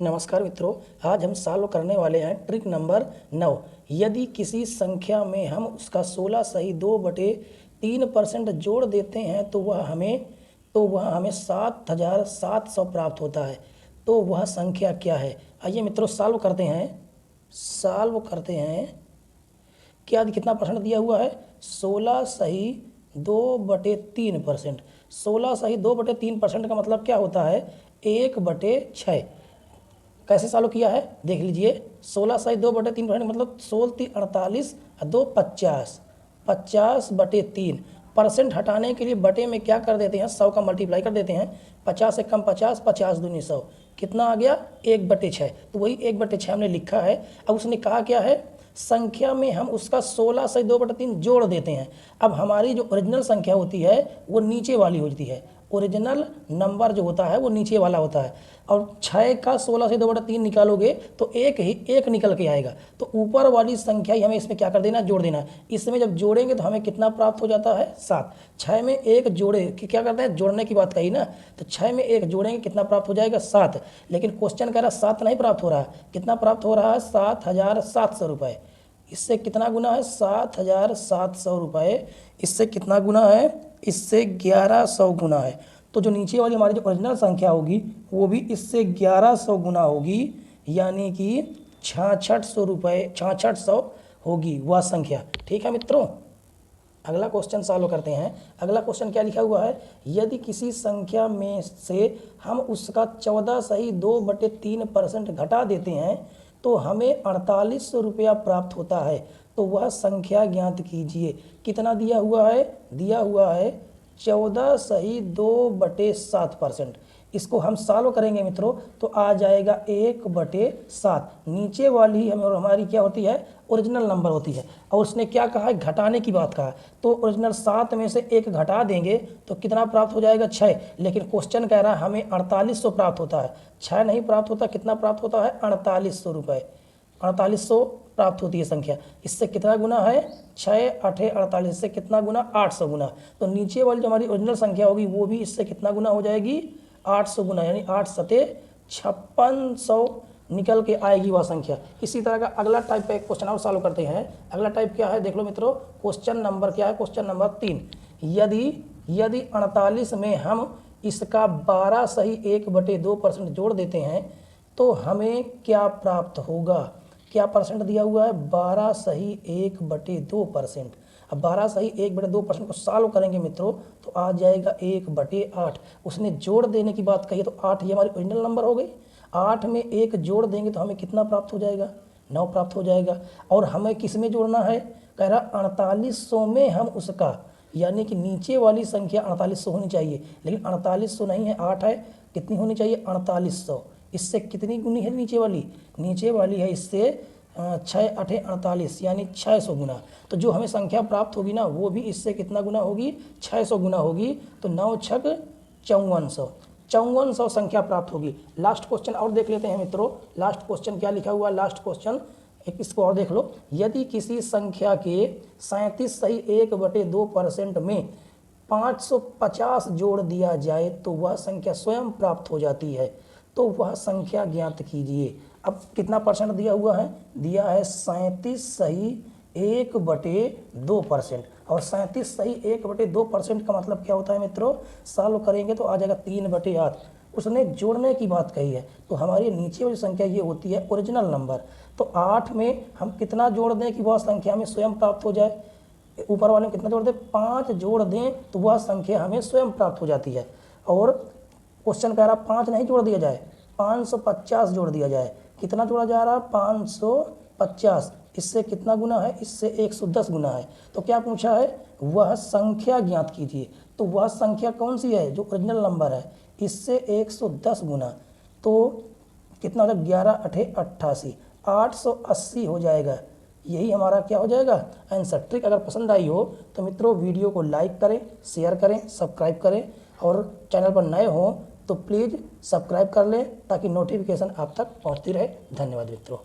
नमस्कार मित्रों, आज हम सॉल्व करने वाले हैं ट्रिक नंबर 9। यदि किसी संख्या में हम उसका 16 सही 2/3% जोड़ देते हैं तो वह हमें 7,700 प्राप्त होता है। तो वह संख्या क्या है? आइए मित्रों सॉल्व करते हैं। क्या कितना परसेंट दिया हुआ है? 16 सही 2/3%। 16 सही 2/3% का मतलब क्या होता है? 1/6। कैसे सॉल्व किया है देख लीजिए। 16 सही 2/3% मतलब 16 48 2 50। 50/3 परसेंट हटाने के लिए बटे में क्या कर देते हैं? 100 का मल्टीप्लाई कर देते हैं। 50 से कम 50, 50 दूनी 100, कितना आ गया? 1/6। तो वही 1/6 हमने लिखा है। अब उसने कहा क्या है? संख्या में हम उसका 16 सही 2/3 जोड़ देते हैं। अब हमारी जो ओरिजिनल संख्या होती है वो नीचे वाली होती है। ओरिजिनल नंबर जो होता है वो नीचे वाला होता है। और 6 का 16 से 2/3 निकालोगे तो एक निकल के आएगा। तो ऊपर वाली संख्या ही हमें इसमें क्या कर देना? जोड़ देना। इसमें जब जोड़ेंगे तो हमें कितना प्राप्त हो जाता है? 7। 6 में 1 जोड़े कि क्या करते हैं? जोड़ने की बात कही ना, तो 6 में 1 जोड़ेंगे कितना प्राप्त हो जाएगा? 7। लेकिन क्वेश्चन कह रहा 7 नहीं प्राप्त हो रहा है। कितना प्राप्त हो रहा है? 7,700 रुपये। इससे कितना गुना है? 7,700 रुपये। इससे कितना गुना है? इससे 1100 गुना है। तो जो नीचे वाली हमारी जो ओरिजिनल संख्या होगी वो भी इससे 1100 गुना होगी, यानी कि 6600 रुपये 6600 होगी वह संख्या। ठीक है मित्रों, अगला क्वेश्चन सॉल्व करते हैं। अगला क्वेश्चन क्या लिखा हुआ है? यदि किसी संख्या में से हम उसका 14 सही 2/3% घटा देते हैं तो हमें 4800 रुपया प्राप्त होता है। तो वह संख्या ज्ञात कीजिए। कितना दिया हुआ है? दिया हुआ है 14 सही 2/7%। इसको हम सॉल्व करेंगे मित्रों तो आ जाएगा 1/7। नीचे वाली हमारी क्या होती है? ओरिजिनल नंबर होती है। और उसने क्या कहा है? घटाने की बात कहा। तो ओरिजिनल 7 में से 1 घटा देंगे तो कितना प्राप्त हो जाएगा? 6। लेकिन क्वेश्चन कह रहा है हमें 4800 प्राप्त होता है। 6 नहीं प्राप्त होता। कितना प्राप्त होता है? 4800 रुपये। 4800 प्राप्त होती है संख्या। इससे कितना गुना है? 6 8 48 से कितना गुना? 800 गुना। तो नीचे वाली जो हमारी ओरिजिनल संख्या होगी वो भी इससे कितना गुना हो जाएगी? 800 गुना, यानी 8 सते 5600 निकल के आएगी वह संख्या। इसी तरह का अगला टाइप का एक क्वेश्चन और सॉल्व करते हैं। अगला टाइप क्या है देख लो मित्रों। क्वेश्चन नंबर क्या है? Question number 3। यदि 48 में हम इसका 12 सही 1/2% जोड़ देते हैं तो हमें क्या प्राप्त होगा? क्या परसेंट दिया हुआ है? 12 सही 1/2%। अब 12 सही 1/2% को सॉल्व करेंगे मित्रों तो आ जाएगा 1/8। उसने जोड़ देने की बात कही है तो 8 ये हमारी ओरिजिनल नंबर हो गई। 8 में 1 जोड़ देंगे तो हमें कितना प्राप्त हो जाएगा? 9 प्राप्त हो जाएगा। और हमें किस में जोड़ना है? कह रहा 4800 में हम उसका, यानी कि नीचे वाली संख्या 4800 होनी चाहिए, लेकिन 4800 नहीं है, 8 है। कितनी होनी चाहिए? 4800। इससे कितनी गुनी है नीचे वाली? नीचे वाली है इससे 6 8 48, यानी 600 गुना। तो जो हमें संख्या प्राप्त होगी ना वो भी इससे कितना गुना होगी? 600 गुना होगी। तो 9 छक 5400, 5400 संख्या प्राप्त होगी। लास्ट क्वेश्चन और देख लेते हैं मित्रों। लास्ट क्वेश्चन क्या लिखा हुआ? लास्ट क्वेश्चन एक इसको और देख लो। यदि किसी संख्या के 37 सही 1/2% में 550 जोड़ दिया जाए तो वह संख्या स्वयं प्राप्त हो जाती है। तो वह संख्या ज्ञात कीजिए। अब कितना परसेंट दिया हुआ है? दिया है 37 सही 1/2%। और 37 सही 1/2% का मतलब क्या होता है मित्रों? सॉल्व करेंगे तो आ जाएगा 3/8। उसने जोड़ने की बात कही है तो हमारी नीचे वाली संख्या ये होती है ओरिजिनल नंबर। तो 8 में हम कितना जोड़ दें कि वह संख्या हमें स्वयं प्राप्त हो जाए? ऊपर वाले में कितना जोड़ दें? 5 जोड़ दें तो वह संख्या हमें स्वयं प्राप्त हो जाती है। और क्वेश्चन कह रहा 5 नहीं जोड़ दिया जाए, 550 जोड़ दिया जाए। कितना जोड़ा जा रहा है? 550। इससे कितना गुना है? इससे 110 गुना है। तो क्या पूछा है? वह संख्या ज्ञात कीजिए। तो वह संख्या कौन सी है? जो ओरिजिनल नंबर है, इससे 110 गुना। तो कितना हो जाएगा? 11 8 88, 880 हो जाएगा। यही हमारा क्या हो जाएगा? आंसर। ट्रिक अगर पसंद आई हो तो मित्रों वीडियो को लाइक करें, शेयर करें, सब्सक्राइब करें। और चैनल पर नए हों तो प्लीज़ सब्सक्राइब कर लें ताकि नोटिफिकेशन आप तक पहुंचती रहे। धन्यवाद मित्रों।